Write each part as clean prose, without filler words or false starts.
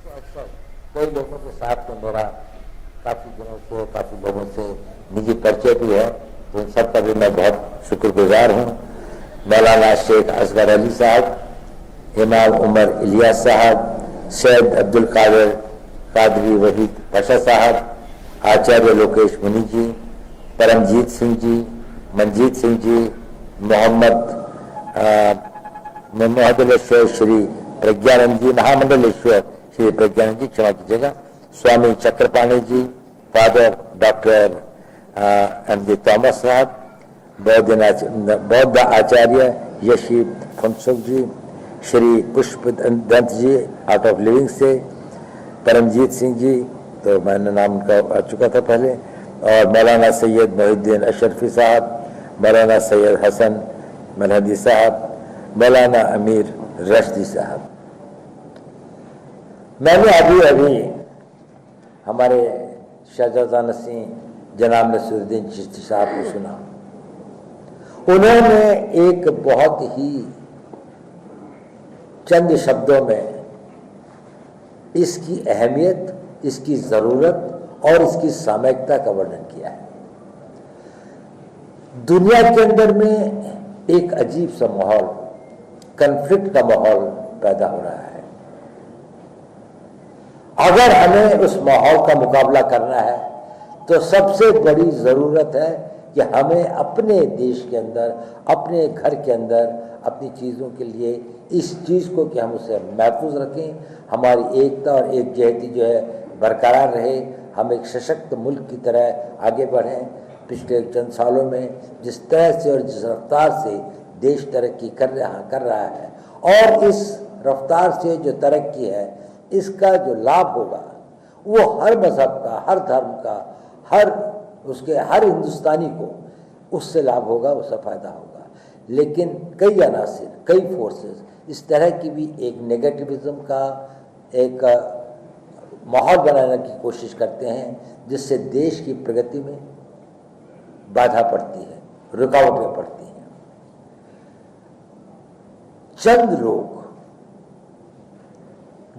अक्सर कई लोगों के साथ में मेरा काफ़ी दिनों से काफ़ी लोगों से निजी परिचय भी है, तो इन सब का भी मैं बहुत शुक्रगुजार हूँ। मौलाना शेख असगर अली साहब, इमाम उमर इलियास साहब, सैयद अब्दुल कादिर कादरी वहीद पाशा साहब, आचार्य लोकेश मुनि जी, परमजीत सिंह जी, मंजीत सिंह जी, महामंडलेश्वर श्री प्रज्ञानंद जी, महामंडलेश्वर श्री प्रज्ञानंद जी, क्षमा कीजिएगा, Swami Chakrapani ji, father doctor M D Thomas साहब, बौद्ध आचार्य यशी फुनसुख जी, श्री पुष्प दंत जी आर्ट ऑफ लिविंग से, परमजीत सिंह जी, तो मैंने नाम उनका आ चुका था पहले, और मौलाना सैयद मोहिद्दीन अशरफी साहब, मौलाना सैयद हसन मलहदी साहब, मौलाना अमीर रश्दी साहब। मैंने अभी हमारे शाहजहां नसीं जनाब नसीरुद्दीन चिश्ती साहब को सुना। उन्होंने एक बहुत ही चंद शब्दों में इसकी अहमियत, इसकी ज़रूरत और इसकी सामयिकता का वर्णन किया है। दुनिया के अंदर में एक अजीब सा माहौल, कन्फ्लिक्ट का माहौल पैदा हो रहा है। अगर हमें उस माहौल का मुकाबला करना है तो सबसे बड़ी ज़रूरत है कि हमें अपने देश के अंदर, अपने घर के अंदर, अपनी चीज़ों के लिए इस चीज़ को कि हम उसे महफूज रखें, हमारी एकता और एकजुहती जो है बरकरार रहे, हम एक सशक्त मुल्क की तरह आगे बढ़ें। पिछले चंद सालों में जिस तरह से और जिस रफ्तार से देश तरक्की कर रहा है और इस रफ्तार से जो तरक्की है इसका जो लाभ होगा वो हर मज़हब का, हर धर्म का, हर हिंदुस्तानी को उससे लाभ होगा, उससे फ़ायदा होगा। लेकिन कई अनासिर, कई फोर्सेस इस तरह की भी एक नेगेटिविज्म का एक माहौल बनाने की कोशिश करते हैं जिससे देश की प्रगति में बाधा पड़ती है, रुकावटें पड़ती हैं। चंद लोग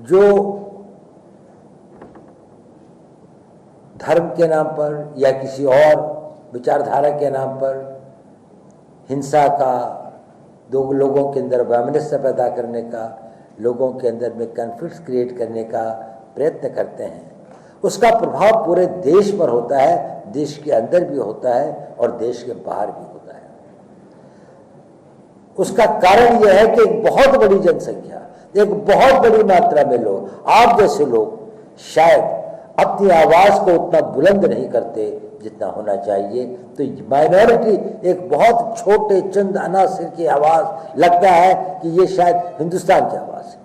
जो धर्म के नाम पर या किसी और विचारधारा के नाम पर हिंसा का, दो लोगों के अंदर वैमनस्य पैदा करने का, लोगों के अंदर में कॉन्फ्लिक्ट क्रिएट करने का प्रयत्न करते हैं, उसका प्रभाव पूरे देश पर होता है, देश के अंदर भी होता है और देश के बाहर भी होता है। उसका कारण यह है कि एक बहुत बड़ी जनसंख्या, एक बहुत बड़ी मात्रा में लोग, आप जैसे लोग शायद अपनी आवाज़ को उतना बुलंद नहीं करते जितना होना चाहिए। तो माइनॉरिटी, एक बहुत छोटे चंद अनासिर की आवाज़, लगता है कि ये शायद हिंदुस्तान की आवाज़ है।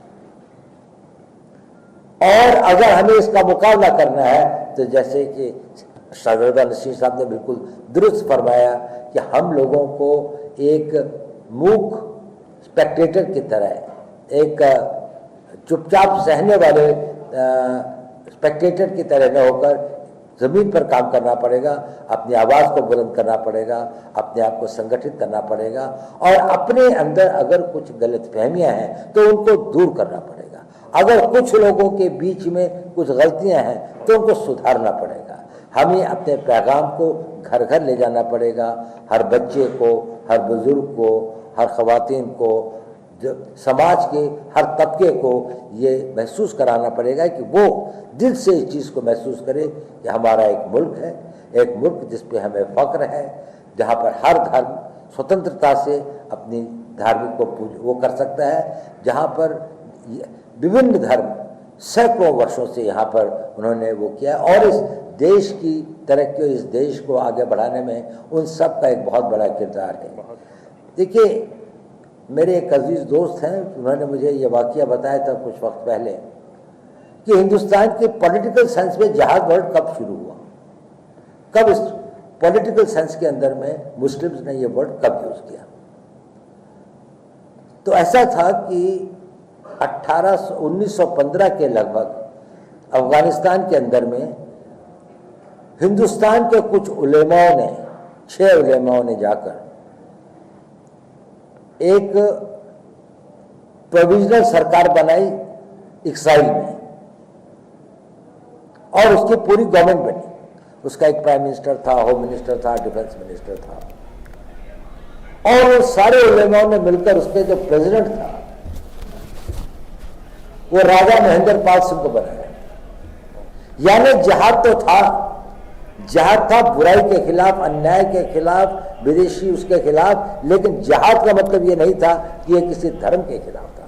और अगर हमें इसका मुकाबला करना है तो जैसे कि शाहजहां नसीर साहब ने बिल्कुल दुरुस्त फरमाया कि हम लोगों को एक मूक स्पेक्टेटर की तरह, एक चुपचाप सहने वाले स्पेक्टेटर की तरह न होकर ज़मीन पर काम करना पड़ेगा, अपनी आवाज़ को बुलंद करना पड़ेगा, अपने आप को संगठित करना पड़ेगा और अपने अंदर अगर कुछ गलतफहमियां हैं तो उनको दूर करना पड़ेगा। अगर कुछ लोगों के बीच में कुछ गलतियां हैं तो उनको सुधारना पड़ेगा। हमें अपने पैगाम को घर घर ले जाना पड़ेगा, हर बच्चे को, हर बुजुर्ग को, हर ख़वातीन को, जो समाज के हर तबके को ये महसूस कराना पड़ेगा कि वो दिल से इस चीज़ को महसूस करे कि हमारा एक मुल्क है, एक मुल्क जिस पे हमें फ़ख्र है, जहाँ पर हर धर्म स्वतंत्रता से अपनी धार्मिक को वो कर सकता है, जहाँ पर विभिन्न धर्म सैकड़ों वर्षों से यहाँ पर उन्होंने वो किया और इस देश की तरक्की और इस देश को आगे बढ़ाने में उन सब का एक बहुत बड़ा किरदार है। देखिए, मेरे एक अजीज़ दोस्त हैं, उन्होंने मुझे ये वाक़या बताया था कुछ वक्त पहले कि हिंदुस्तान के पॉलिटिकल साइंस में जहाज वर्ड कब शुरू हुआ, कब इस पॉलिटिकल साइंस के अंदर में मुस्लिम्स ने ये वर्ड कब यूज़ किया। तो ऐसा था कि 1915 के लगभग अफ़गानिस्तान के अंदर में हिंदुस्तान के कुछ उलेमाओं ने, 6 उलेमाओं ने जाकर एक प्रोविजनल सरकार बनाई इक्साइल में, और उसकी पूरी गवर्नमेंट बनी। उसका एक प्राइम मिनिस्टर था, होम मिनिस्टर था, डिफेंस मिनिस्टर था, और वो सारे उलेमाओं ने मिलकर उसके जो प्रेसिडेंट था वो राजा महेंद्र पाल सिंह को बनाया। यानी जिहाद तो था, जिहाद था बुराई के खिलाफ, अन्याय के खिलाफ, विदेशी उसके खिलाफ, लेकिन जिहाद का मतलब ये नहीं था कि ये किसी धर्म के खिलाफ।